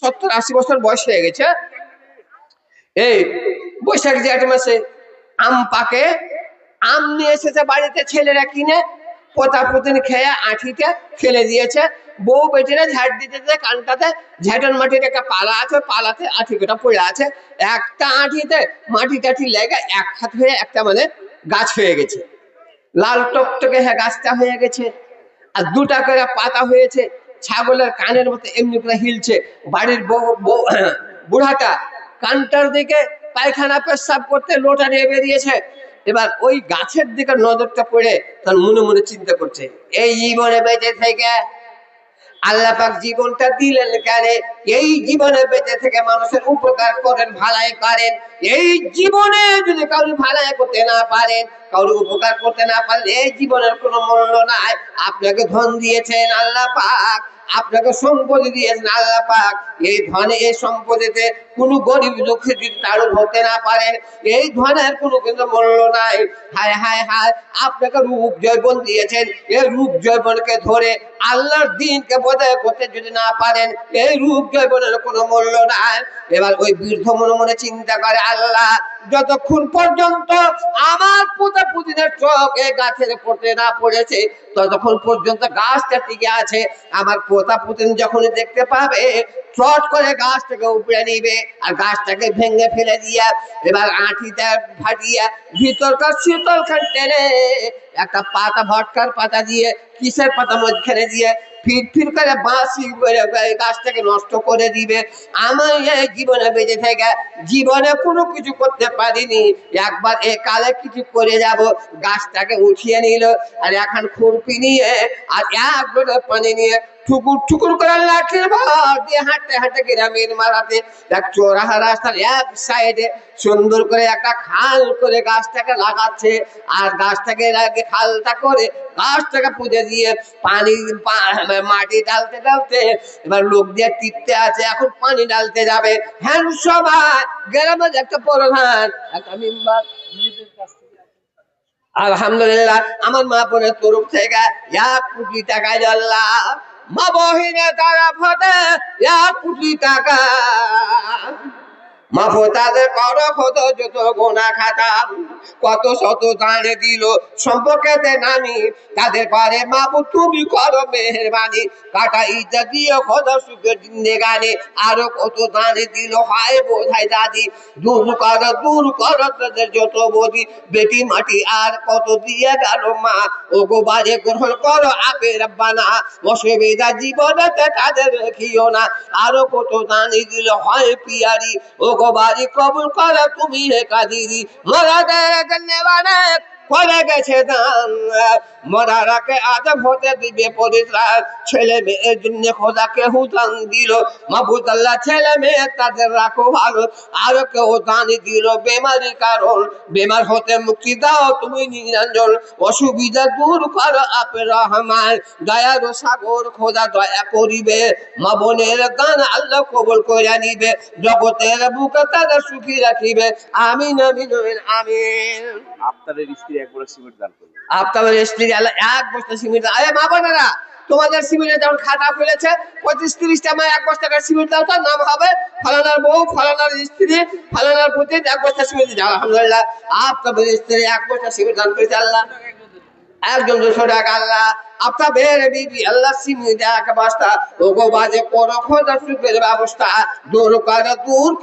70-80 বছর বয়স হয়ে গেছে। এই বৈশাখ জ্যৈষ্ঠ মাসে আম পাকে, আম নিয়ে এসেছে বাড়িতে ছেলেরা কিনে, পোতা পুতিন খেয়ে আঁঠিতে ফেলে দিয়েছে। বউ বেটিরা ঝাড় দিতেছে কানটাতে, ঝাঁটার মাটির একটা পালা আছে, পালাতে আঁঠিটা পড়ে আছে। একটা আঁঠিতে মাটি টাঠি লেগে এক হাত হয়ে একটা মানে গাছ হয়ে গেছে, লাল টকটকে হ্যাঁ গাছটা হয়ে গেছে। আর দুটা করে পাতা হয়েছে, ছাগলের কানের মতো এমনি করে হিলছে। বাড়ির বুড়াটা কানটার দিকে পায়খানা পেশাব করতে লোটা নিয়ে বেরিয়েছে। এবার ওই গাছের দিকে নজরটা পড়ে তার মনে মনে চিন্তা করছে, এই জীবনে বেঁচে থেকে আল্লাহ পাক জীবনটা দিলেন কেন? এই জীবনে বেঁচে থেকে মানুষের উপকার করেন, ভালাই করেন। এই জীবনে যদি কারোর ভালাই করতে না পারেন, কারোর উপকার করতে না পারলে এই জীবনের কোনো মূল্য নাই। আপনাকে ধন দিয়েছেন আল্লাহ পাক, আপনাকে সম্পত্তি দিয়েছেন আল্লাহ পাক, এই ধনে এই সম্পত্তিতে কোনো গরিব দুঃখী যদি তারও ধরতে না পারেন, এই ধনের কোনো কিন্তু মূল্য নাই। হায় হায় হায়, আপনাকে রূপ জৈবন দিয়েছেন, এই রূপ জৈবনকে ধরে আল্লাহর দিনকে বজায় করতে যদি না পারেন, এই রূপ জৈবনের কোনো মূল্য নাই। এবার ওই বৃদ্ধ মনে মনে চিন্তা করে, আল্লাহ যতক্ষণ পর্যন্ত আমার পোতা পুতিনের চোখ এই গাছের পড়তে না পড়েছে, ততক্ষণ পর্যন্ত গাছটা টিকে আছে। আমার পোতা পুতিন যখন দেখতে পাবে, চট করে গাছটাকে উপড়ে নিবে আর গাছটাকে ভেঙে ফেলে দিয়া এবার আঁঠিটা ফাটিয়া ভিতরকার শীতল খান টেনে একটা পাতা, ভটকার পাতা দিয়ে, কিসের পাতা মধ্যখানে দিয়ে ফির ফির করে বাঁশি গাছটাকে নষ্ট করে দিবে। আমার এই জীবনে বেঁচে থেকে জীবনে কোনো কিছু করতে পারিনি, একবার এ কালে কিছু করে যাব। গাছটাকে উঠিয়ে নিল আর এখন খুরপি নিয়ে আর এক লোটা পানি নিয়ে ঠুকুর ঠুকুর করে লাঠির ভর দিয়ে হাঁটতে হাঁটতে গ্রামের মারাতে এক চৌরাহা রাস্তার এক সাইডে সুন্দর করে একটা খাল করে গাছটাকে লাগাচ্ছে। আর গাছটাকে খালটা করে গাছটাকে পুঁতে দিয়ে পানি মাটি ডালতে ডালতে এবার লোক দিয়ে টিপতে আছে, এখন পানি ডালতে যাবে। হ্যাঁ সবাই গ্রামের একটা প্রধান একটা মেম্বার, আলহামদুলিল্লাহ আমার মা বোনের তরফ থেকে 1 কোটি টাকা আল্লাহ মা বহিনের তরফ হতে 1 কোটি টাকা মাফ তাদের করো কত যত গোনা খাতা, কত শত দানে দিল সম্পর্কেতে নামি, তাদের পারে মাবু তুমি করো মেহেরবানি, কাটা ইজ্জত দিয়ে খোদা সুখের জিন্দেগানি, আরো কত দানে দিল হয় বোঝাই দাদি, দূর করো তাদের যত বদি বেটি মাটি, আর কত দিয়ে গেল মা, ও গো বাজে গ্রহণ করো আপে রব্বানা, অসুবিধা জীবনেতে তাদের রেখিও না, আরো কত দানে দিল হয় পিয়ারি, ও গো বাড়ি কবুল করো তুমি হে কাদিরি, মরাদের ধন্যবাদ করে গেছে দান, মরারাকে আজব হতে দিবে পরিত্রাণ, ছেলে মেয়ের জন্য খোদা কেউ দান দিল, মাহবুদ আল্লাহ ছেলে মেয়ে তাদের রাখো ভালো, আর কেউ দান দিল বেমারি কারণ, বেমার হতে মুক্তি দাও তুমি নিরঞ্জন, অসুবিধা দূর করো আপে রহমান, দয়ার সাগর খোদা দয়া করিবে, মা বোনের গান আল্লাহ কবুল করে নিবে, জগতের বুকে তাদের সুখী রাখিবে, আমিন আমিন আমিন। আপনাদের স্ত্রী এক বড় সিমেন্ট দান করবে, আপনাদের স্ত্রী আল্লাহ 1 বস্তা সিমেন্ট, আরে মা বোনেরা তোমাদের সিমেন্টে যেমন খাতা খুলেছে 25-30টা মা 1 বস্তা করে সিমেন্ট দাও, তো নাম হবে ফলানার বউ, ফলানার স্ত্রী, ফলানার প্রতি 1 বস্তা সিমেন্ট দাও। আলহামদুলিল্লাহ আপনাদের স্ত্রী 1 বস্তা সিমেন্ট দান করেছে আল্লাহ, একজন 200 টাকা আল্লাহ, আপনাদের বিবি আল্লাহ সিমেন্ট 1 বস্তা, ও গো বাজে করো খোদা সুখের ব্যবস্থা, দূর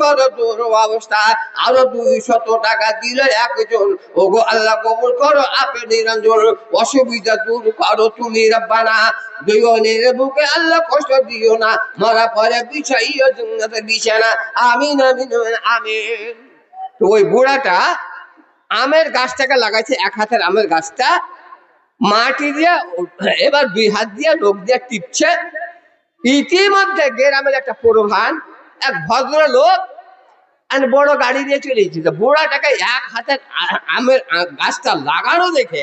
করো অবস্থা, আরো 200 টাকা দিলে একজন, ও গো আল্লাহ কবুল করো আপনি নিরঞ্জন, অসুবিধা দূর করো তুমি রব্বানা, দুজনের বুকে আল্লাহ কষ্ট দিও না, মরা পরে বিছাইও জান্নাতে বিছানা, আমিন আমিন আমিন। তো ওই বুড়াটা আমের গাছটাকে লাগাইছে, 1 হাতের আমের গাছটা মাটি দিয়ে এবার 2 হাত দিয়ে লোক দিয়ে টিপছে। ইতিমধ্যে গ্রামের একটা প্রধান এক ভদ্র লোক বড় গাড়ি দিয়ে চলে এসেছে, বুড়াটাকে 1 হাতের আমের গাছটা লাগানো দেখে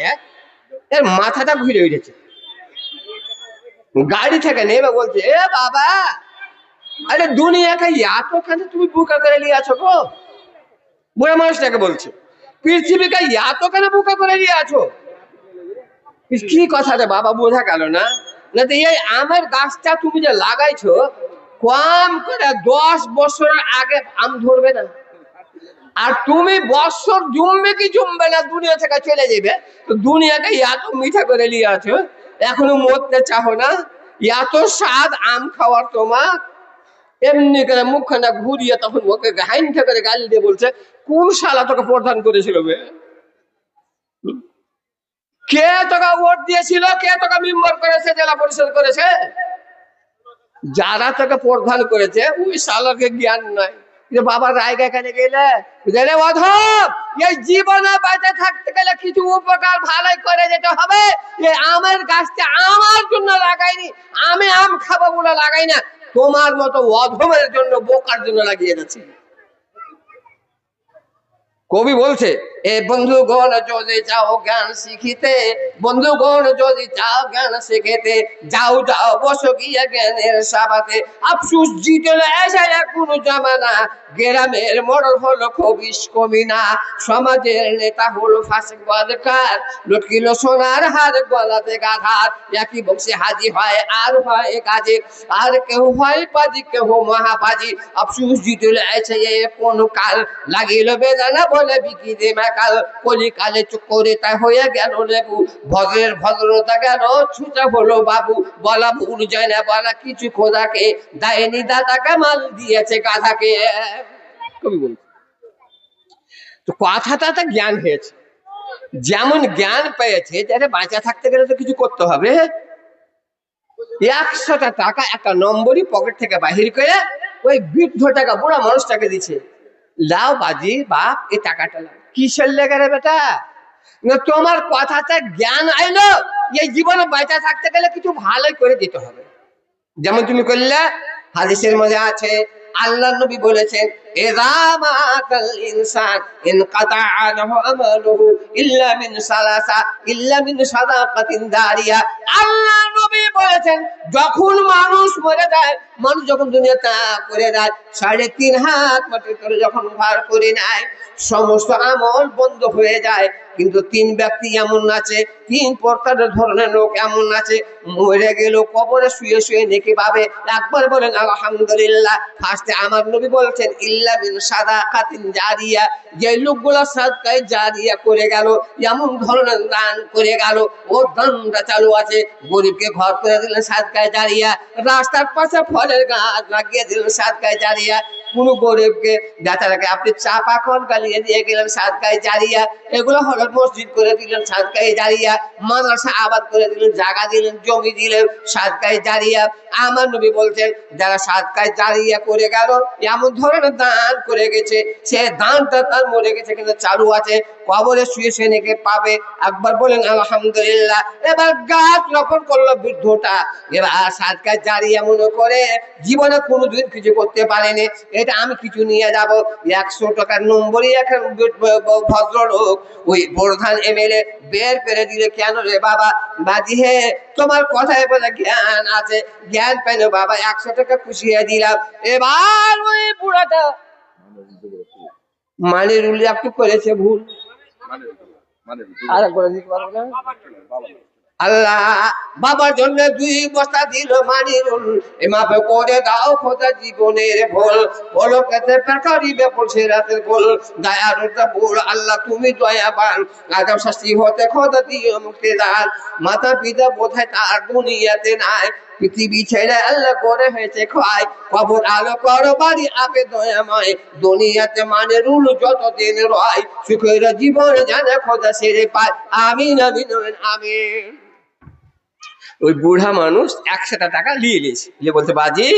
এর মাথাটা ঘুরে উঠেছে, গাড়ি থেকে নেমে বলছে, এ বাবা আরে দুনিয়াকে এতখানি তুমি বুকা করে নিয়ে আছো গো, বুড়া মানুষটাকে বলছে পৃথিবীকে এতখানি বুকা করে নিয়ে আছো, কি কথা রে বাবা বোঝা গেল না? না তো এই আমের গাছটা তুমি যে লাগাইছো কম করে 10 বছর আগে আম ধরবে না। আর তুমি বছর জমবে কি জমবে না, দুনিয়া থেকে চলে যাবে, তো দুনিয়াকে এত মিঠা করে নিয়ে আছো, এখনো মরতে চাও না? এত স্বাদ আম খাওয়ার তোমার, এমনি করে মুখখানা ঘুরিয়ে তখন ওকে হাইনটা করে গালি দিয়ে বলছে, কোন শালা তোকে প্রধান করেছিল বে? কে তোকে ভোট দিয়েছিল? কে তোকে মেম্বার করেছে, জেলা পরিষদ করেছে? যারা তোকে প্রধান করেছে ওই শালাকে জ্ঞান নাই যে বাবা রায়গা এখানে গেলে রে অধম, এই জীবনে বেঁচে থাকতে গেলে কিছু উপকার ভালোই করে যেতে হবে। এই আমের গাছটা আমার জন্য লাগাইনি, আমি আম খাবো বলে লাগাই না, তোমার মতো অধমের জন্য, বোকার জন্য লাগিয়ে যাচ্ছে। কবি বলছে, এ বন্ধুগণ যদি চাও জ্ঞান শিখিতে, বন্ধুগণ যদি চাও জ্ঞান শিখিতে, যাও যাও বসো গিয়া জ্ঞানের সাবাতে। আফসুস জিতলে এসে কোন জামানা, গ্রামের মরল হলো খবিস কমিনা, সমাজের নেতা হলো ফাসিক বাদকার, লটকিল সোনার হার গলাতে গাধার, একই বংশে হাজি হয় আর হয় কাজে, আর কেউ হয় পাজি কেউ মহাপাজি। আফসুস জিতলে এসে কোন কাল, লাগিল বেদানা বলে বিকি দে মেকাল, কলিকালে চুপ করে তা হয়ে গেল লেবু, ভদ্রের ভদ্রতা গেল ছুটা হলো বাবু, বলা ভুল যায় না বলা কিছু খোদাকে, দায়নি দাদাকে মাল দিয়েছে গাধাকে। কবি বলছে তো কথাটা তো জ্ঞান হয়েছে, যেমন জ্ঞান পেয়েছে যাতে বাঁচা থাকতে গেলে তো কিছু করতে হবে। 100টা টাকা একটা নম্বরই পকেট থেকে বাহির করে ওই বৃদ্ধ টাকা বুড়া মানুষটাকে দিচ্ছে, লাও বাজি বাপ এই টাকাটা লাও। কিসের লেগে রে বেটা? না তোমার কথাটা জ্ঞান আইলো, এই জীবনে বাঁচা থাকতে গেলে কিছু ভালোই করে দিতে হবে। যেমন তুমি করলে, হাদিসের মধ্যে আছে আল্লাহ নবী বলেছেন, ইযা মাতাল ইনসান ইনকাতা আনহু আমালুহু ইল্লা মিন সালাসা, ইল্লা মিন সাদাকাতিন দারিয়া। আল্লাহ নবী বলেছেন যখন মানুষ মরে যায়, মানুষ যখন দুনিয়া ত্যাগ করে দেয়, 3.5 হাত মাটির তলে যখন ভার করে নেয়, সমস্ত আমল বন্ধ হয়ে যায়। কিন্তু 3 ব্যক্তি এমন আছে, 3 প্রকার ধরনের লোক এমন আছে, মরে গেল কবরে শুয়ে শুয়ে নেকি পাবে। একবার বলেন আলহামদুলিল্লাহ। ফার্স্টে আমার নবী বলছেন ইল্লা বিন সাদাকাতিন জারিয়া, যে লোকগুলো সাদকায়ে জারিয়া করে গেল, এমন ধরনের দান করে গেল, ওর দানটা চালু আছে। গরিবকে ঘর করে দিলেন সাদকায়ে জারিয়া, রাস্তার পাশে ফলের গাছ লাগিয়ে দিলেন সাদকায়ে জারিয়া, কোন গরিবকে বেচারাকে আপনি চা পাকন গালিয়ে দিয়ে গেলেন সাদকায়ে জারিয়া, এগুলো হলো মসজিদ করে দিলেন সাদকায়ে জারিয়া, মাদ্রাসা আবাদ করে দিলেন, জায়গা দিলেন, জমি দিলেন, সাদকায়ে জারিয়া। আমার নবী বলছেন যারা সাদকায়ে জারিয়া করে গেল, এমন ধরনের দান করে গেছে, সে দানটা তার মরে গেছে কিন্তু চালু আছে, কবরে শুয়ে শুয়ে নেকে পাবে। একবার বলেন আলহামদুলিল্লাহ। এবার গাছ রোপণ করলো বৃদ্ধটা, এবার সাদকায়ে জারিয়া মনে করে জীবনে কোনোদিন কিছু করতে পারেনি, এটা আমি কিছু নিয়ে যাব। 100 টাকার নম্বরই এখন ভদ্রলোক ওই প্রধান এমএলএ বের করে দিলে, কেন রে বাবা? বাজি হে তোমার কথায় বলে জ্ঞান আছে, জ্ঞান পেল বাবা, 100 টাকা খুশিয়ে দিলাম। এবার ওই বুড়াটা মানে রুলি একটু করেছে ভুল, আর একবার দিতে পারবো না। আল্লাহ বাবার জন্য 2 বস্তা দিল মানিরুল, এ মাপে করে দাও খোদা জীবনের ভুল, বলো কেতে করিবে পড়ছে রাতের গোল, দয়ারুটা বল আল্লাহ তুমি দয়াবান, আজব শাস্তি হতে খোদা দিও মুক্তিদার, মাতা পিতা বোধহয় তার দুনিয়াতে নাই, পৃথিবী ছেড়ে আল্লাহ করে হয়েছে ক্ষয়, কবর আলো করো বাড়ি আপে দয়াময়, দুনিয়াতে মানিরুল যতদিন রয়, সুখের জীবন জানে খোদা সেরে পায়। আমিন আমিন আমিন। ওই বুড়া মানুষ 100টা টাকা নিয়ে নিয়েছে, নিয়ে বলতে বাজি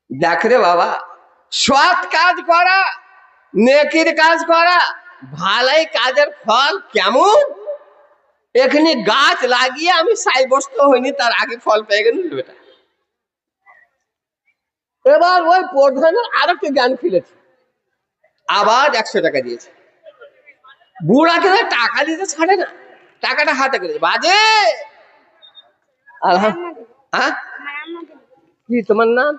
দেখ রে বাবা, সৎ কাজ করা, নেকির কাজ করা, ভালাই কাজের ফল কেমন। এখানে গাছ লাগিয়ে আমি 60 বছর হয়নি, তার আগে ফল পেয়ে গেল বেটা। এবার ওই প্রধানের আরেকটা জ্ঞান ফিরেছে, আবার 100 টাকা দিয়েছে। বুড়াকে টাকা দিতে ছাড়ে না, টাকাটা হাতে করে বাজে। হ্যাঁ কি তোমার নাম?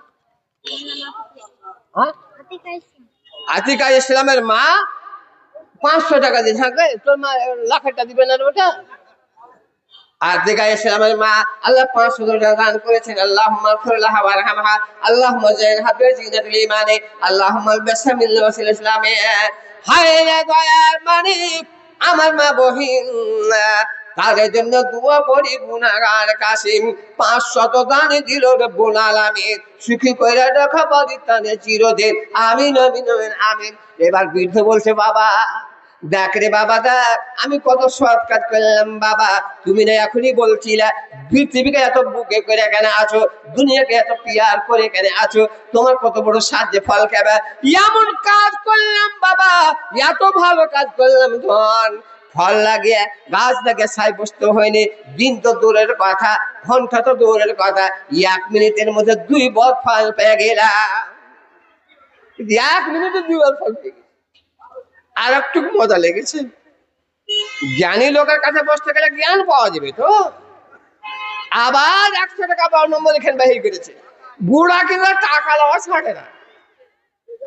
আতিকা ইসলামের মা 500 টাকা দিয়ে থাকে, তোর মা লাখেরটা দিবে না ওটা? আর দিকে এসে আমার মা আল্লাহ 500 টাকা দান করেছেন। আল্লাহুম্মা ফিরলাহা ওয়ারহামহা, আল্লাহুম্মা জাইনহা বিজিনাতিল ঈমানে, আল্লাহুম্মা বিসামিল ওয়াসিল ইসলামে। হায় রে দয়ার মালিক, আমার মা বহিন তাদের জন্য দোয়া করি গুনাহগার কাসিম 500 দান দিল রব্বুল আলামিন, সুখী কইরা রাখা পরিত্রাণে চিরদিন, আমিন আমিন আমিন আমিন। এবার বৃদ্ধ বলছে, বাবা দেখ রে বাবা দেখ, আমি কত সৎ কাজ করলাম বাবা, তুমি না এখনই বলছিলে পৃথিবীকে এত বুকে করে কেন আছো, দুনিয়াকে এত পিয়ার করে কেন আছো, তোমার কত বড় সাহায্যে ফল খাবে। এমন কাজ করলাম বাবা, এত ভালো কাজ করলাম, ধন ফল লাগিয়ে গাছ লাগিয়ে সাব্যস্ত হয়নি, দিন তো দূরের কথা, ঘন্টা তো দূরের কথা, 1 মিনিটের মধ্যে 2 বছর ফল পেয়ে গেলাম। 1 মিনিটে 2 বছর ফল পেয়ে গেলাম। আর একটু মজা লেগেছে, জ্ঞানী লোকের কাছে বসতে গেলে জ্ঞান পাওয়া যাবে তো। আবার 100 টাকা পাওয়ার নম্বর এখানে বাহির করেছে, বুড়া কিন্তু টাকা লওয়া ছাড়ে না,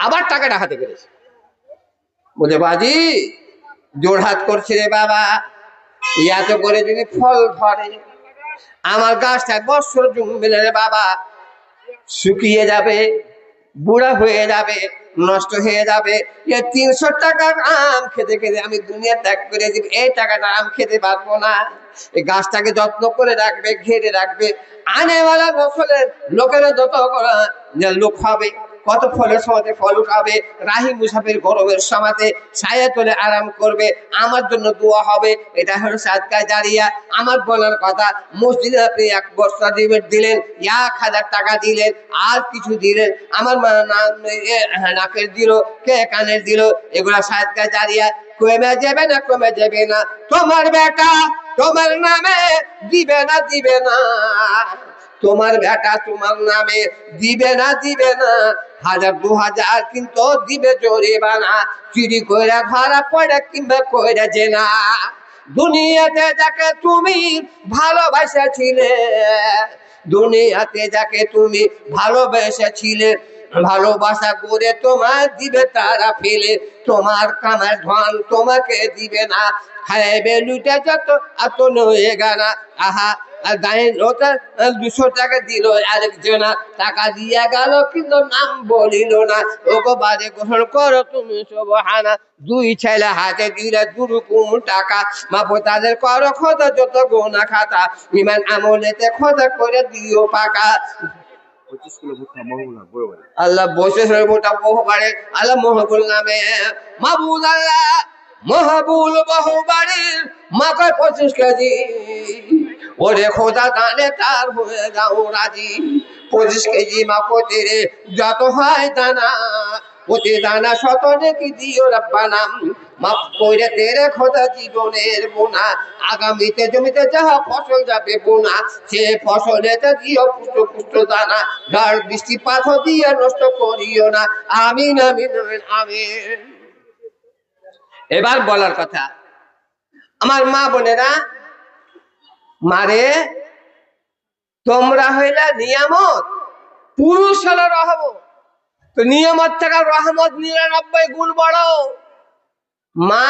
আবার টাকাটা হাতে করেছে। বলে বাজি জোড়হাত করছে রে বাবা, এত করে যদি ফল ধরে আমার গাছটা 1 বছর জমবে না রে বাবা, শুকিয়ে যাবে, বুড়া হয়ে যাবে, নষ্ট হয়ে যাবে। 300 টাকার আম খেতে খেতে আমি দুনিয়া ত্যাগ করে দিব, এই টাকাটা আম খেতে পারবো না। এই গাছটাকে যত্ন করে রাখবে, ঘিরে রাখবে, আনেওয়ালা বছরের লোকেরা যত লোক হবে, কত ফলের সমাতে ফল খাবে, রাহি মুসাফির গরমের সমাতে ছায়া তোলে আরাম করবে, আমার জন্য দোয়া হবে। এটা হলো সাদকা জারিয়া। আমার বলার কথা, মসজিদে আপনি 1 বস্তা দিলেন, 1000 টাকা দিলেন, আর কিছু দিলেন, আমার নাকের দিল, কে কানের দিল, এগুলা সাদকা জারিয়া। কমে যাবে না, কমে যাবে না। তোমার বেটা তোমার নামে দিবে না, দিবে না। তোমার বেটা তোমার নামে দিবে না, দিবে না। 1000 2000 কিন্তু দিবে জরিমানা, চুরি কইরা ধরা পড়ে কিংবা কইরা জেনা। দুনিয়াতে যাকে তুমি ভালোবাসেছিলে, দুনিয়াতে যাকে তুমি ভালোবেসেছিলে, ভালোবাসা করে তোমার দিবে তারা ফেলে, তোমার কামার ধন তোমাকে দিবে না। খাইবে লুটে যত এত নয়ে গানা। আহা, আর গায়ে ওটা 200 টাকা দিল আরেকজনা, টাকা দিয়া গেল কিন্তু নাম বলিল না। ওগো বাড়ি গ্রহণ করো তুমি সুবহানা, 2 ছেলে হাতে দিলে 2 রকম টাকা, মাপো তাদের করো খোদা যত গোনা খাতা, ইমান আমলেতে খোদা করে দিও পাকা। 25 কিলো ভুট্টা মহুলা বড় বাড়ি। আল্লাহ বসে ভোটা বহুবারে, আল্লাহ মহাবুল নামে মাহবুল, আল্লাহ মহাবুল বহুবাড়ির মাকে 25 কেজি, ওরে খোদা দানে তার হয়ে যাও রাজি। 25 কেজি মা প্রতিরে যত হয় দানা, প্রতি দানা শত নাকি দিও রব্বানা, মাফ করে তেরে খোদা জীবনের গুনাহ, আগামীতে জমিতে যাহা ফসল যাবে বোনা, সে ফসলেতে দিও পুষ্ট পুষ্ট দানা, ঝড় বৃষ্টিপাত দিয়ে নষ্ট করিও না, আমিন আমিন আমিন আমিন। এবার বলার কথা, আমার মা বোনেরা, মারে তোমরা হইলে নিয়ামত, পুরুষ হলো রহমত, তো নিয়ামত থেকে রহমত 99 গুণ বড়। মা,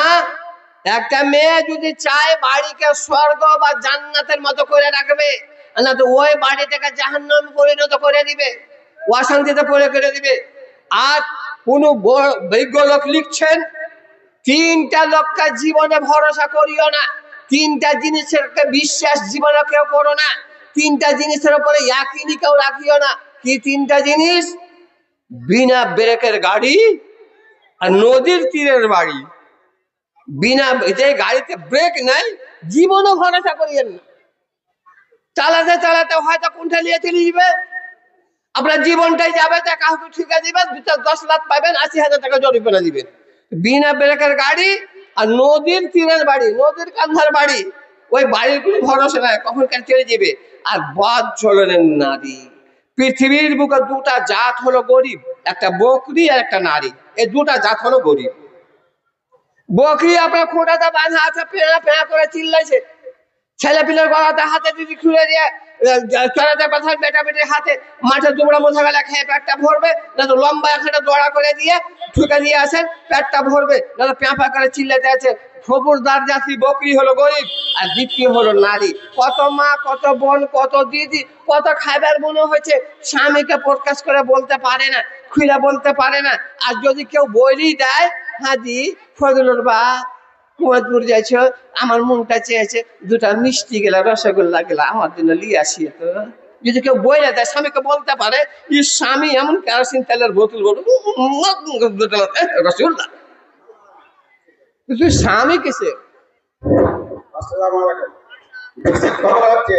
একটা মেয়ে যদি চায় বাড়িকে স্বর্গ বা জান্নাতের মতো করে রাখবে, না তো ওই বাড়িটাকে জাহান্নাম পরিণত করে দিবে, অশান্তিতে পড়ে করে দিবে। আর কোন বিজ্ঞ লোক লিখছেন, 3টা লোককে জীবনে ভরসা করিও না, 3টা জিনিসের বিশ্বাস জীবনে কেউ করো না, 3টা জিনিসের উপরে ইয়াকিনি কেউ রাখিও না। কি 3টা জিনিস? বিনা ব্রেকের গাড়ি, আর নদীর তীরের বাড়ি। বিনা, যে গাড়িতে ব্রেক নাই, জীবনও ভরসা করিয়েন না। চালাতে চালাতে হয়তো কোনটা নিয়ে চলে যাবে, আপনার জীবনটাই যাবে, তা কাউকে ঠিকা দিবেন, 10 লাখ পাবেন, 80,000 টাকা জরিমানা দিবেন। বিনা ব্রেকের গাড়ি আর নদীর তীরের বাড়ি, নদীর কান্ধার বাড়ি, ওই বাড়ির কোনো ভরসা নাই, কখন কেন চলে যাবে। আর বদ চলনের নারী, পৃথিবীর বুকে 2টা জাত হলো গরিব, একটা বকরি আর একটা নারী। এই 2টা জাত হলো গরিব। বকরি আপনার খোঁটাতে বাঁধা আছে, পেঁয়া পেঁয়া করে চিল্লাইছে, ছেলে পিলের গলাতে হাতে যদি খুলে দিয়ে চড়াতে পাঠান, বেটা বেটির হাতে মাঠে দুবড়া মোছা বেলা খেয়ে পেটটা ভরবে, না তো লম্বা একটা দড়া করে দিয়ে ঠুকে দিয়ে আসেন, পেটটা ভরবে, না তো পেঁপা করে চিল্লাতে আছে, খবরদার জাতি বকরি হলো গরিব, আর দ্বিতীয় হলো নারী। কত মা, কত বোন, কত দিদি, কত খাবার মনে হয়েছে স্বামীকে প্রকাশ করে বলতে পারে না, খুলে বলতে পারে না। আর যদি কেউ বলি দেয়, হাজি ফজলুর বা কুয়াদপুর যাইছ, আমার মনটা চেয়েছে দুটা মিষ্টি গেলা, রসগোল্লা গেলা, আমার জন্য লিয়ে আসিয়ে তো। যদি কেউ বইলে দেয়, স্বামীকে বলতে পারে, ই স্বামী এমন কেরোসিন তেলের বোতল রসগোল্লা, তুই স্বামী কিসে? আসসালামু আলাইকুম। কথা হচ্ছে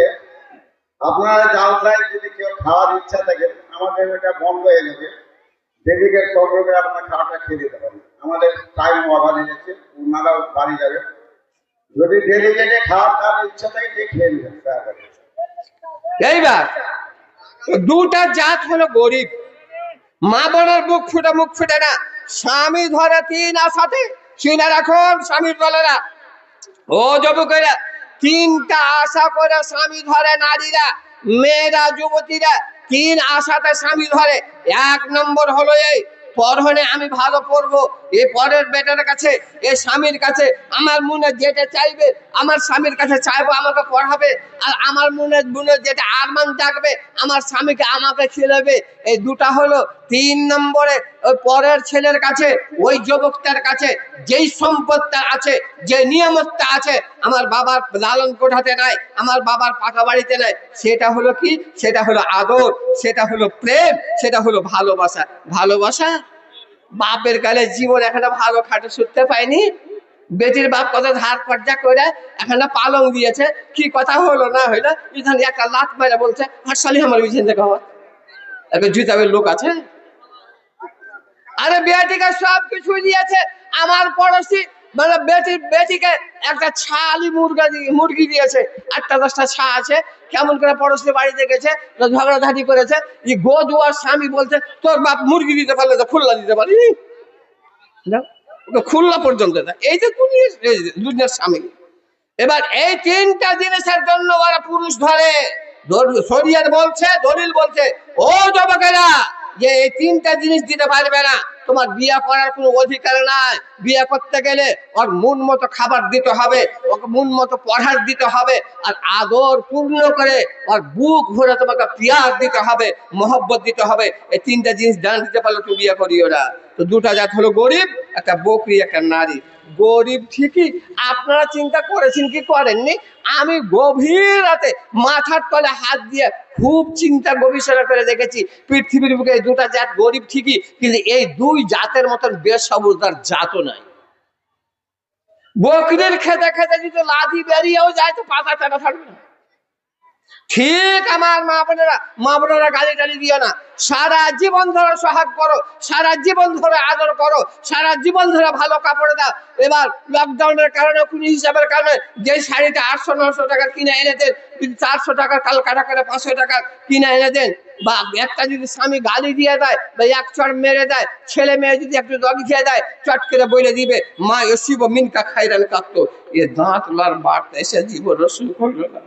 আপনারা জালসায় যদি কেউ খাওয়ার ইচ্ছা থাকে, আমাদের এটা বন্ধ হয়ে গেছে, ডেডিকেট সরকারকে আপনার খাওয়াটা খেয়ে দিতে পারেন। আমাদের টাইম ওভার হয়ে গেছে, ওনারাও বাড়ি যাবে। যদি ডেডিকেটে খাওয়ার তার ইচ্ছা থাকে, যে খেয়ে নেবেন। এইবার দুটা জাত হলো গরিব। মা বোনের মুখ ফুটে না, স্বামী ধরে তিন আশাতে, শুনে রাখুন স্বামীর বলেরা, ও যুবকেরা, তিনটা আশা করে স্বামী ধরে নারীরা, মেয়েরা, যুবতীরা, তিন আশাতে স্বামী ধরে। এক নম্বর হলো এই পরহনে আমি ভালো পড়বো, এ পরের বেটার কাছে, এ স্বামীর কাছে আমার মনে যেটা চাইবে, আমার স্বামীর কাছে চাইবো আমাকে পড়াবে। আর আমার মনে যেটা আরমান জাগবে, আমার স্বামীকে আমাকে খেলাবে। এই দুটা হলো। তিন নম্বরে ওই পরের ছেলের কাছে, ওই যুবকটার কাছে যেই সম্পদটা আছে, যে নিয়ামতটা আছে, আমার বাবার লালন কোঠাতে নাই, আমার বাবার পাকা বাড়িতে নাই, সেটা হলো কি? সেটা হলো আদর, সেটা হলো প্রেম, সেটা হলো ভালোবাসা। ভালোবাসা বাপের কালে জীবন একটা ভালো খাটে শুতে পায়নি, বেটির বাপ কত ধার কর্জা করে এখানে পালং দিয়েছে, কি কথা হলো না হইলো, এখানে একটা লাত মেরে বলছে হাটশালি আমার বিছেন থেকে হওয়া, একটা জুতাবের লোক আছে। আরে বেটিকে সব কিছু দিয়েছে, আমার পড়োশি মানে বেটিকে একটা ছালি মুরগি দিয়েছে, 8টা 10টা ছা আছে। কেমন করে পড়োশি বাড়িতে গেছে, ঝগড়াঝাটি করেছে, এই গোদুয়ার স্বামী বলছে তোর বাপ মুরগি দিতে পারলে তো খুল্লা দিতে পারি না, খুল্লা পর্যন্ত না। এই যে দুনিয়ার স্বামী। এবার এই তিনটা জিনিসের জন্য ওরা পুরুষ ধরে। শরীয়ত বলছে, দলিল বলছে, ও যুবকেরা, যে এই তিনটা জিনিস দিতে পারবে না, তোমার বিয়ে করার কোনো অধিকার নাই। বিয়ে করতে গেলে ওর মন মতো খাবার দিতে হবে, ওকে মন মতো পড়ার দিতে হবে, আর আদর পূর্ণ করে ওর বুক ভরে তোমাকে পিয়ার দিতে হবে, মহব্বত দিতে হবে। এই তিনটা জিনিস দান দিতে পারলে তুমি বিয়ে করিও না। তো দুটা জাত হলো গরিব, একটা বকরি, একটা নারী। গরিব ঠিকই, আপনারা চিন্তা করেছেন কি করেননি? আমি গভীর রাতে মাথার তলে হাত দিয়ে খুব চিন্তা গবেষণা করে দেখেছি, পৃথিবীর বুকে এই দুটা জাত গরিব ঠিকই, কিন্তু এই দুই জাতের মতন বেসবুজদার জাতও নাই। বকরির খেতে খেতে যদি লাঠি বেরিয়েও যায় তো পাতা চাটা থাকবে না। ঠিক আমার মা বোনেরা গালি টালি দিও না, সারা জীবন ধরে সোহাগ করো, সারা জীবন ধরে আদর করো, সারা জীবন ধরে ভালো কাপড় দাও। এবার লকডাউনের কারণে কোন হিসাবের কারণে যে শাড়িটা 800-900 টাকা কিনে এনে দেন, 400 টাকা কালকাটা করে 500 টাকা কিনে এনে দেন, বা একটা যদি স্বামী গালি দিয়ে দেয় বা এক চড় মেরে দেয়, ছেলে মেয়ে যদি একটু দগি খেয়ে দেয়, চট করে বলে দিবে মা এসিব মিনকা খাইরান কাঁদতো, এ দাঁত লার বাড়তে এসে জীবন রসুল করলো না।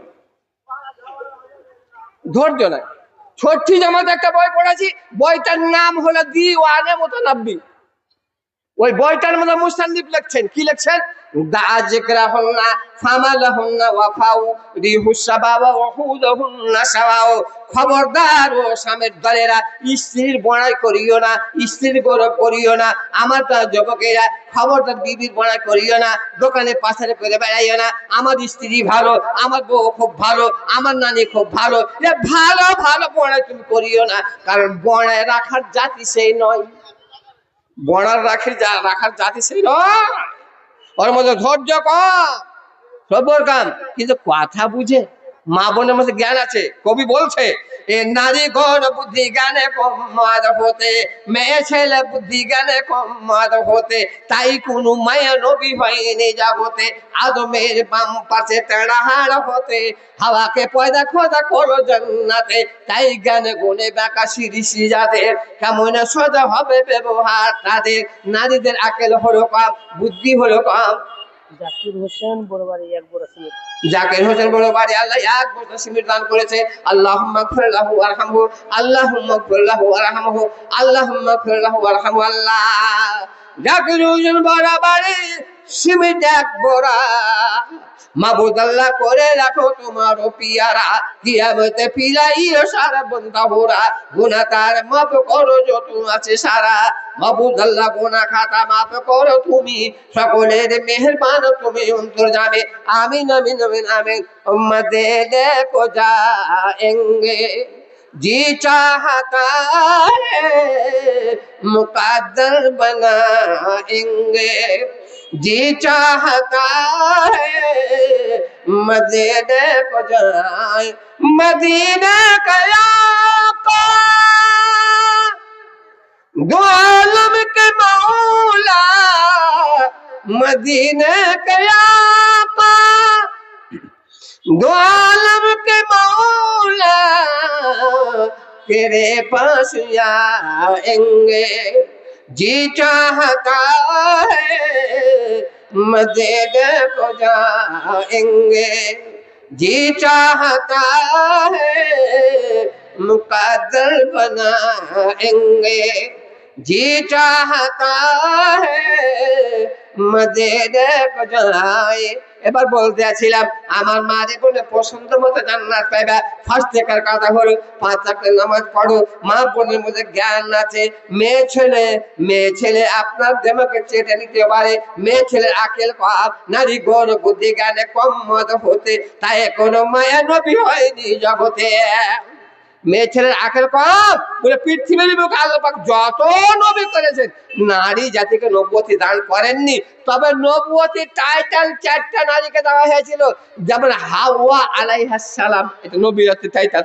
ধৈর্য নাই। ছোট্টি জামাতে একটা বই পড়েছি, বইটার নাম হলো দিওয়ানে মুতানাব্বি। ওই বইটার মধ্যে মুস্তানজিব লিখছেন, কি লিখছেন? খবরদার ও স্বামীর দলেরা, স্ত্রীর বড়াই করিও না, স্ত্রীর গৌরব করিও না। আমার যুবকেরা, খবরদার বিবির বড়াই করিও না, দোকানে পাশারে করে বেড়াইও না। আমার স্ত্রী ভালো, আমার বউ খুব ভালো, আমার নানি খুব ভালো, ভালো ভালো বড়াই তুমি করিও না, কারণ বড়াই রাখার জাতি সেই নয়। বড়ার রাখার জাতি সেই নয়। ওর মধ্যে ধৈর্য কম, সবর কাম, কিন্তু কথা বুঝে। মা বোনের মধ্যে জ্ঞান আছে। কবি বলছে, এ নারী গণ বুদ্ধি জ্ঞানে কম মাদ হতে, মেয়ে ছেলে বুদ্ধি জ্ঞানে কম মাদ হতে, তাই কোন মায়া নবী হয়নি জগতে, আদমের বাম পাশে তেড়া হাড় হতে, হাওয়াকে পয়দা খোদা করো জান্নাতে, তাই জ্ঞানে গুণে বাঁকা শিরিষি যাদের, কেমন সোজা হবে ব্যবহার তাদের। নারীদের আকেল হলো কম, বুদ্ধি হলো কম। জাকির হোসেন বড় বাড়ি, এক বড় সিমেন্ট। জাকির হোসেন বড় বাড়ি, আল্লাহ এক বড় সিমেন্ট দান করেছে। আল্লাহুম্মা গফির লাহু ওয়ারহামহু, আল্লাহুম্মা গফির লাহু ওয়ারহামহু, আল্লাহুম্মা গফির লাহু ওয়ারহামহু। আল্লাহ জাকির হোসেন বড় বাড়ি, সিমেন্ট এক বোরা। মাবুদ আল্লাহ করে রাখো তোমার পিয়ারা, কিয়ামতে ফিরাইও সারা বন্ধা ভোরা। গুনাহ তার মাফ করো যত আছে সারা, মাবুদ আল্লাহ গুনাহ খাতা মাফ করো তুমি, সকলের মেহেরবান তুমি অন্তর্যামী। আমিন আমিন আমিন আমিন। উম্মতে দেখো जाएंगे जी चाहता है मुकद्दर बनाएंगे, जी चाहता है मदीने को जाए, मदीने का आका दो आलम के मौला, मदीने का आका दो आलम के मौला तेरे पास आएंगे, जी चाहता है मदीने को जाएंगे, जी चाहता है मुकद्दर बनाएंगे, जी चाहता है मदीने को जाए। এবার বলতে আছিলাম আমার মারে বলে পছন্দ মতো জান্নাত পাইবা। ফার্স্ট দেখার কথা হলো 5 ওয়াক্তের নামাজ পড়ো, মা বোনের মধ্যে জ্ঞান আছে। মেয়ে ছেলে আপনার দেমাকে চেটে নিতে পারে, মেয়ে ছেলের আকেল কম, নারী গণ বুদ্ধি জ্ঞানে কম মত হতে, তাই কোনো মায়া নবী হয়নি জগতে। মেয়ে ছেলের আকেল কম বলে পৃথিবীর বুকে আল্লাহ পাক যত নবী করেছেন, নারী জাতিকে নবুয়তি দান করেননি। তবে নবুয়তির টাইটেল 4টা নারীকে দেওয়া হয়েছিল, যেমন হাওয়া আলাইহিস সালাম, এটা নবুয়তির টাইটেল।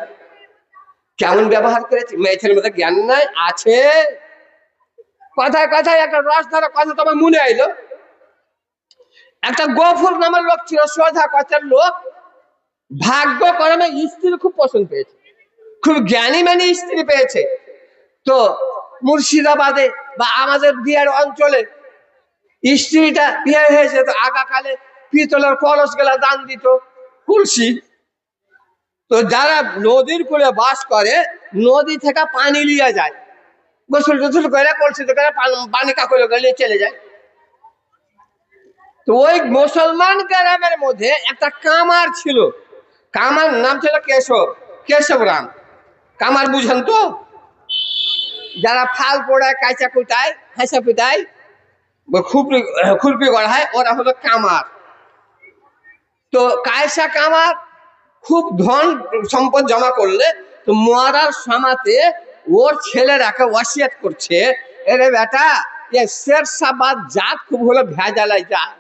কেমন ব্যবহার করেছে? মেয়ে ছেলের মধ্যে জ্ঞান নাই আছে। কথায় কথায় একটা রস ধরা কথা তোমার মনে আইলো। একটা গফুর নামের লোক ছিল, সোজা কথার লোক, ভাগ্যক্রমে স্ত্রী খুব পছন্দ পেয়েছে, খুব জ্ঞানী মানে স্ত্রী পেয়েছে। তো মুর্শিদাবাদে বা আমাদের বিহার অঞ্চলে স্ত্রীটা বিয়ে হয়েছে, তো আগাকালে পিতলের কলস গুলা দান দিত, কলসি। তো যারা নদীর কূলে বাস করে, নদী থেকে পানি লিয়ে যায়, গোসল টোসল করে কলসিতে করে পানি কাকলে নিয়ে চলে যায়। তো ওই মুসলমান গ্রামের মধ্যে একটা কামার ছিল, কামার নাম ছিল কেশবরাম। কামার বুঝেন তো? যারা ফাল পোড়ায়, কাঁচা কুটায়, হাসা পিটায়, খুরপি গড়ায়, ওরা হলো কামার। তো কায়সা কামার খুব ধন সম্পদ জমা করলে, তো মরার সমাতে ওর ছেলেরাকে ওয়াসিয়াত করছে, এরে বেটা শেরশাবাদ জাত খুব হলো ভেজালাই জাত,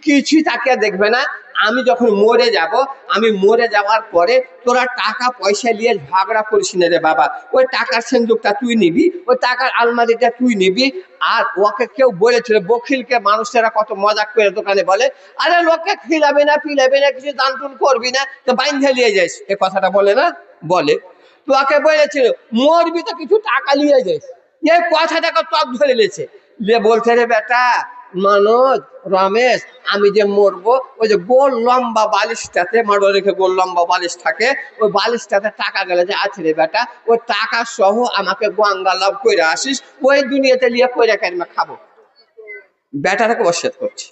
কিছুই তাকে দেখবে না। আমি যখন মরে যাব, আমি মরে যাওয়ার পরে তোরা টাকা পয়সা নিয়ে ঝগড়া করিস না রে বাবা। ওই টাকার সিন্দুকটা তুই নিবি, ওই টাকার আলমারিটা তুই নিবি। আর ওকে কেউ বলেছিল, বখিলকে মানুষেরা কত মজাক করে দোকানে বলে, আরে লোককে খিলাবি না পিলাবি না, কিছু দান টুন করবি না, তো বাইন্ধে নিয়ে যাইস। এ কথাটা বলে না? বলে। তো ওকে বলেছিল মরবি তো কিছু টাকা নিয়ে যাইস। এই কথাটাকে টপ ধরে নিয়েছে, যে বলছে রে বেটা মনোজ, রমেশ, আমি যে মরবো, ওই যে গোল লম্বা বালিশটাতে, মারো রেখে গোল লম্বা বালিশ থাকে, ওই বালিশটাতে টাকা গেলে যে আছে রে বেটা, ওই টাকা সহ আমাকে গঙ্গা লাভ করে আসিস, ওই দুনিয়াতে নিয়ে কইরা কারিমা খাবো। বেটাটাকে অস্বীকার করছি।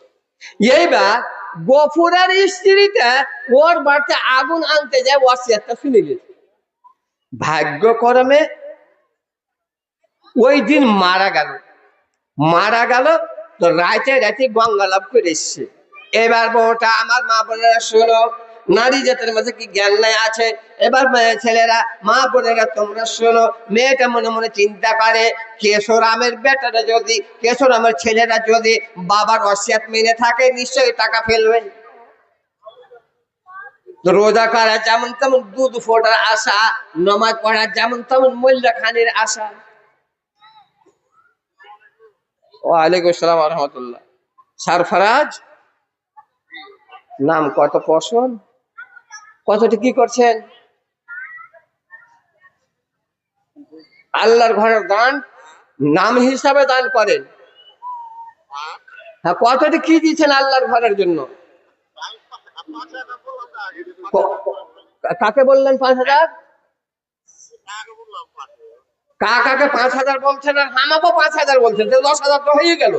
এইবার গফুরের স্ত্রীটা ওর বাড়িতে আগুন আনতে যায়, ওয়াসিয়াতটা শুনে গেছে। ভাগ্যক্রমে ওই দিন মারা গেল। তো রাতে রাতে গঙ্গা লাভ করে এসছে। এবার বউটা, আমার মা বোনেরা শোনো, নারী জাতের মধ্যে কি জ্ঞান নাই আছে। এবার ছেলেরা, মা বোনেরা তোমরা শোনো, মেয়েটা মনে মনে চিন্তা করে, কেশরামের বেটারা যদি, কেশরামের ছেলেরা যদি বাবার ওসিয়াত মেনে থাকে, নিশ্চয়ই টাকা ফেলবে। রোজা করা যেমন তেমন, দুধ ফোটার আশা, নমাজ পড়ার যেমন তেমন মূল্যা খানির আশা। ওয়ালাইকুম আসসালাম ওয়া রাহমাতুল্লাহ। সরফরাজ নাম কত পছন্দ, কতটি কি করছেন? আল্লাহর ঘরের দান নাম হিসাবে দান করেন। হ্যাঁ, কতটি কি দিচ্ছেন আল্লাহর ঘরের জন্য? কাকে বললেন 5,000? কাকাকে 5,000 বলছেন, আর আমাকেও 5,000 বলছেন, 10,000 তো হয়ে গেল।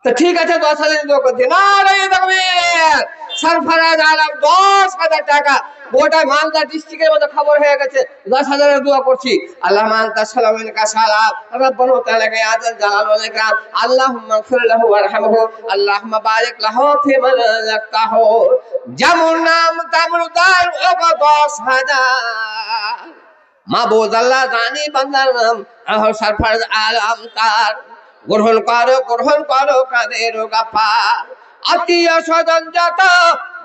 তো ঠিক আছে 10,000 দোয়া করছি না রে তাকবীর সরফরাজ আলম 10,000 টাকা গোটা মালদা ডিস্ট্রিক্টের মধ্যে খবর হয়ে গেছে 10,000 দোয়া করছি আল্লাহ মানতা সালামিন কা সালাম রব্বানা তাআলা কে আযাল জালাল ওয়াল ইকরাম আল্লাহুম্মা গফির লাহু ওয়ারহামহু আল্লাহুম্মা বারিক লাহু ফিমা রাযাকতাহু যেমন নাম তেমন তার 10,000 মাবুদ আল্লাহ জানি বান্দার নাম সরফরাজ আলম তার গ্রহণ করো কাদের গাফা আত্মীয় স্বজন যত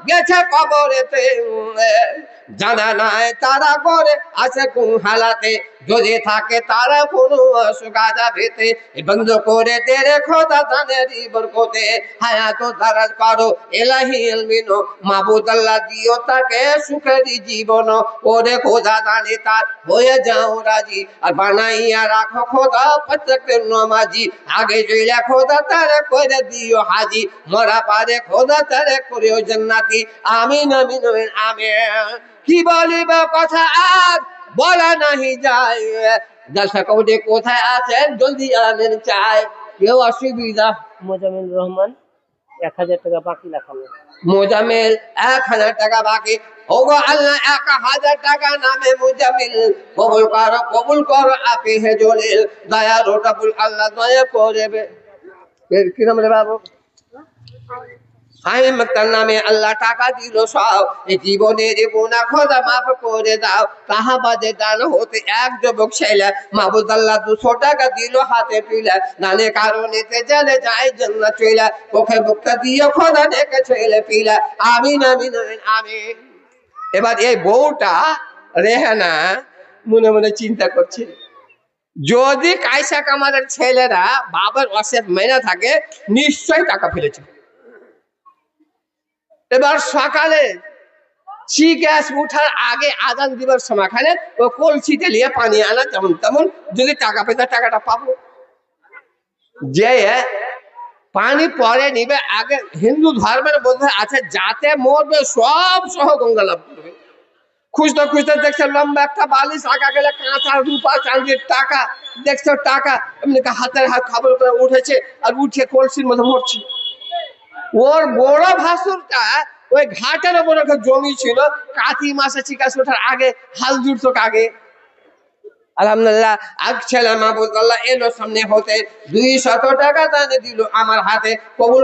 গেছে কবরেতে জানা নাই তারা করে আছে কোন হালাতে যদি থাকে তারা কোনো সুগাজা ভেতে বন্ধ করে তেরে খোদা তাদের বরকতে হায়াত দারাজ করো ইলাহি ইলমিনো মাবুদ আল্লাহ দিও তাকে সুখেরই জীবন ওরে খোদা জানে তার হয়ে যাও রাজি আর বানাইয়া রাখো খোদা প্রত্যেকটা নামাজি আগে চলে খোদা তারে করে দিও হাজি মরা পারে খোদা তারে করিও জান্নাতি আমিন আমিন আমিন আমিন কি বলিব কথা আজ বলা নাহি যায় দর্শক কবি কোথায় আছেন জলদি আনেন চাই কেউ অসুবিধা মোজামিল রহমান 1000 টাকা বাকি রাখালো মোজামিল 1000 টাকা বাকি ওগো আল্লাহ 1000 টাকা নামে মুজামিল কবুল করো আপি হে জলিল দয়া রোটাবুল আল্লাহ দয়া করবে কি নাম রে বাবু হাই মক্তার নামে আল্লাহ টাকা দিল সব এই জীবনের গুনাহ খোদা মাফ করে দাও সাহাবাদের দান হতে এক যুবক ছেলে মাহবুব আল্লাহ 200 টাকা দিল হাতে তুলে দানের কারণে জেলে যায় জান্নাত চলে ওকে বুকটা দিয়ে খোদা দেখে ছেলে পিলা আমিন আমিন আমিন আমিন এবার এই বউটা রেহানা মনে মনে চিন্তা করছে যদি কায়সা কামালের ছেলেরা বাবার অসেফ মেনে থাকে নিশ্চয়ই টাকা ফেলেছে এবার সকালে চি গ্যাস উঠার আগে আজান দিবার সময়খানে ও কলসিতে নিয়ে পানি আনা যেমন তেমন যদি টাকা পেতে টাকাটা পাবো যে পানি পরে নিবে আগে হিন্দু ধর্মের মধ্যে আছে যাতে মরবে সব সহ গঙ্গা লাভ করবে খুঁজতে খুঁজতে দেখছে লম্বা একটা বালিশ আগা গেলে কাঁচা রূপা চাঁদির টাকা দেখছো টাকা এমনি হাতের হাত খাবার করে উঠেছে আর উঠে কলসির মধ্যে মরছে ওর বড় ভাসুরটা ওই ঘাটের উপর একটা জমি ছিল কাতি মাসে চিকাস ওঠার আগে হাল জুড়তো আগে আলহামদুলিল্লাহ আগ ছেলে মাহবুব আল্লাহ এলো সামনে হতে 200 টাকা দানে দিল আমার হাতে কবুল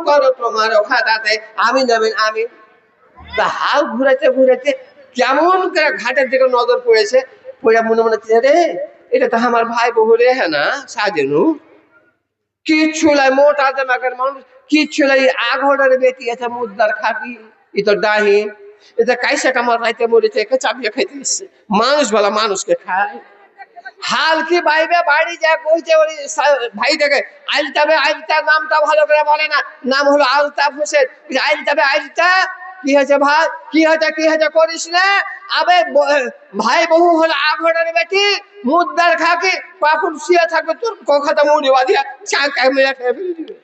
করো তোমার খাতাতে আমিন আমিন আমিন তা হাল ঘুরেছে কেমন করে ঘাটের দিকে নজর পড়েছে পড়ে মনে মনে রে এটা তো আমার ভাই বহু রে হ্যাঁ না সাজেনু কিচ্ছু লাই মোটা দেমাগের মানুষ কিচ্ছু লাই আঘরের বেটি আছে মুদ্দার খাবি ই তো ডাহি এটা কাইসা কামার রাইতে মরেছে একে চাপিয়ে খাইতে এসছে মানুষ বলা মানুষকে খায় হাল কি বাইবে বাড়ি যা কইছে ওই ভাইটাকে আলতার নামটা ভালো করে বলে না নাম হলো আলতাফ হোসেন আলতা কি হয়েছে ভাই কি হয়েছে করিস না আবে ভাই বহু হলো আঘরের বেটি মুদ্দার খাকি কখন শুয়ে থাকবে তোর কখাটা মুড়ি বাঁধিয়া চাকা মেরে খেয়ে ফেলে দিবে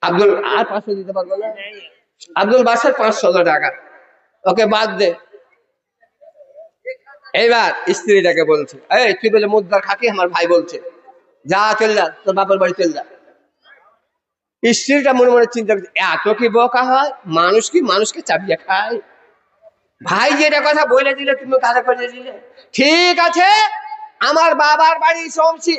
আব্দুল আর 500 দিতে পারবো না আব্দুল বাসের 500 টাকা ওকে বাদ দে এইবার স্ত্রীটাকে বলছে এই তুই বলে মুদ্দার খাকি আমার ভাই বলছে যা চল যা তোর বাপের বাড়ি চল যা স্ত্রীটা মনে মনে চিন্তা করছে এত কি বোকা হয় মানুষ কি মানুষকে চাপিয়ে খায় ভাই যেটা কথা বলে দিলে তুমি কাজে করে দিলে ঠিক আছে আমার বাবার বাড়ি সমসি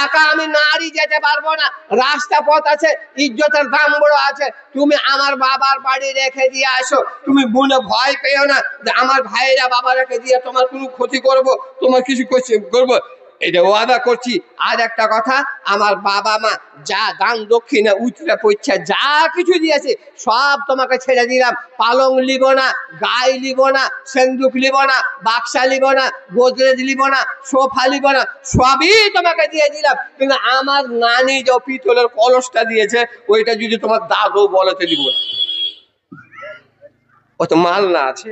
একা আমি নারী যেতে পারবো না রাস্তা পথ আছে ইজ্জতের দাম বড় আছে তুমি আমার বাবার বাড়ি রেখে দিয়ে আসো তুমি মনে ভয় পেও না যে আমার ভাইরা বাবা রেখে দিয়ে তোমার কোনো ক্ষতি করব তোমার কিছু করবো এটা ওয়াদা করছি আর একটা কথা আমার বাবা মা যা দান দক্ষিণা উতরে পড়ছে যা কিছু দিয়েছে সব তোমাকে ছেড়ে দিলাম পালং লিব না গায়ে লিব না সেন্দুক লিব না বাক্সা লিব না গোদরেজ লিব না সোফা লিব না সবই তোমাকে দিয়ে দিলাম কিন্তু আমার নানি যে পিতলের কলসটা দিয়েছে ওইটা যদি তোমার দাদু বলতে দিব না ও তো মাল না আছে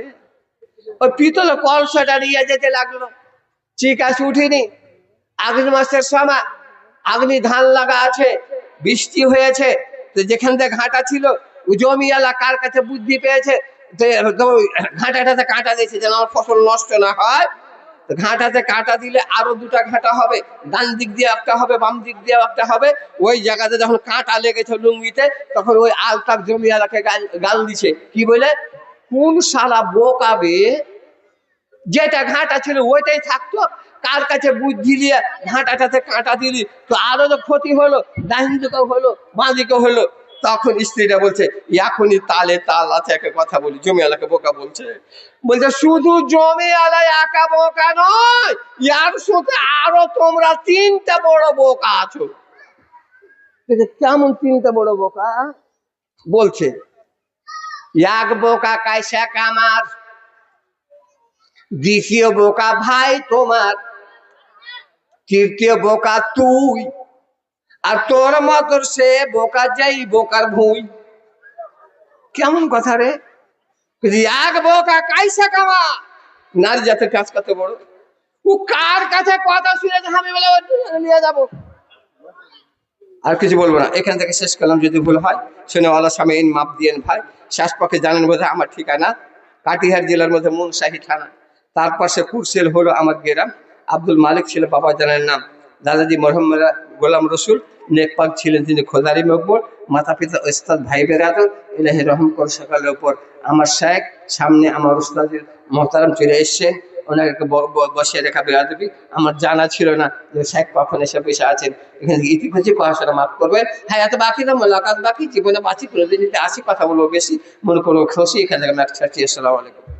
ওই পিতলের কলসটা নিয়ে যেতে লাগলো চিকাশ উঠিনি আগ্নি মাসের সময় আগ্নি ধান লাগা আছে বৃষ্টি হয়েছে তো যেখান থেকে ঘাটা ছিল জমিওয়ালা কার কাছে বুদ্ধি পেয়েছে ঘাটাটাতে কাঁটা দিয়েছে যেন আমার ফসল নষ্ট না হয় ঘাটাতে কাটা দিলে আরো দুটা ঘাটা হবে, ডান দিক দিয়ে একটা হবে, বাম দিক দিয়ে একটা হবে। ওই জায়গাতে যখন কাঁটা লেগেছে লুঙ্গিতে, তখন ওই আলতার জমিওয়ালাকে গাল দিছে, কি বলে, কোন শালা বোকাবে, যেটা ঘাটা ছিল ওইটাই থাকতো, কার কাছে বুদ্ধি নিয়ে ঘাটাটাতে কাঁটা দিলি, তো আরো তো ক্ষতি হলো, ডান দিকেও হলো বাঁ দিকেও হলো। তখন স্ত্রীটা বলছে, এখনই তালে তাল আছে, একটা কথা বলি, জমিওয়ালাকে বোকা বলছে, বলছে শুধু জমিওয়ালা একা বোকা নয়, ইয়ার সাথে আরো তোমরা তিনটা বড় বোকা আছো। কেমন তিনটা বড় বোকা? বলছে, এক বোকা কাইসা কামার, দ্বিতীয় বোকা ভাই তোমার, তৃতীয় বোকা তুই, আর তোর মত সে বোকা যাই বোকার ভুই। কেমন কথা রে? এক বোকা কাইসা কামা, নারী জাতের কাজ কত বড়। ও কার কাছে কথা শুনেছে, আমি বলে নিয়ে যাবো, আর কিছু বলবো না। এখান থেকে শেষ করলাম, যদি ভুল হয় শুনে আল্লাহ সামিন মাপ দিয়েন ভাই। শেষ পক্ষে জানেন বোধ আমার ঠিকানা কাটিহার জেলার মধ্যে মুনশাহি থানা, তারপর সে কুরসেল হলো আমার গ্রাম। আব্দুল মালিক ছিল বাবা জানের নাম, দাদাজি মোহাম্মদ গোলাম রসুল, নেকপাক ছিলেন তিনি খোদারি মকবর, মাতা পিতা ওস্তাদ ভাই বেরাদর, ইলাহি রহম কর সকালের উপর। আমার শেখ সামনে আমার উস্তাদের মোহতারাম চলে এসছেন, ওনাকে বসিয়ে রেখা বেরাদবি। আমার জানা ছিল না যে শেখ কখন এসে বসে আছেন। এখানে ইতিমধ্যে পড়াশোনা মাফ করবেন। হ্যাঁ, এত বাকি না, মোলাকাত বাকি, জীবনে বাঁচি, কোনোদিন আসি, কথা বলবো বেশি, মনে করবো খুশি। এখান থেকে আমি আসসালামু আলাইকুম।